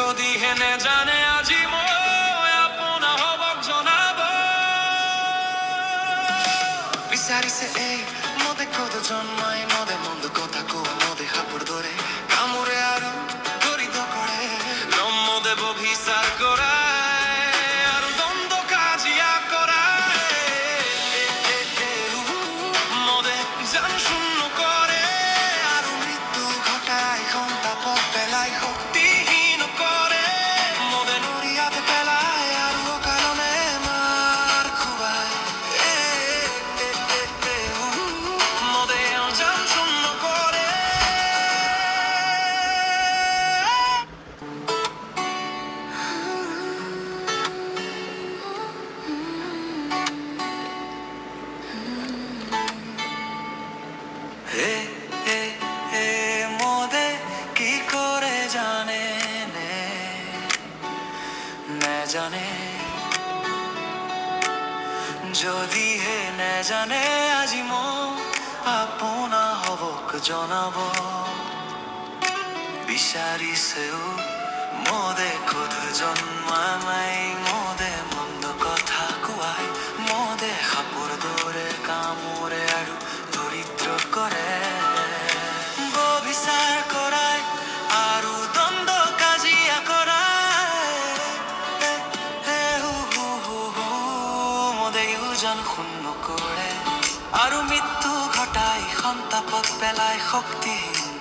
যদি হেনে জানে আজি মই আপোনা হবক জনাব বিচাৰিছে এই মদে কত জন্মাই মদে মন্দ কথা কোৱা মদে হাপুৰ দৰে কামোৰে আৰু দৰিদ কৰে মদে বভিচাৰ কৰায় আৰু দ্বন্দ্ব কাজিয়া কৰায় মদে জান শূন্য কৰে আৰু মৃত্যু ঘটাই সন্তাপত পেলাই শক্তিহীন কৰে মদে নৰিয়াতে পেলাই আৰু অকাৰণে মাৰ খুৱাই মদে জান শূন্য কৰে হে হে হে মদে কি করে জানে নে জানে যদি হে নে জানে আজি মই আপোনা হবক জনাব বিচাৰিছেও মদে কত জন্মাই মদে মন্দ কথা কোৱাই মদে সাপৰ দৰে কামোৰে আৰু দৰিদ্ৰ কৰে ববিচাৰ কৰায় আৰু দ্বন্দ্ব কাজিয়া কৰায় মদে জান শূন্য কৰে আৰু মৃত্যু ঘটাই সন্তাপত পেলাই শক্তিহীন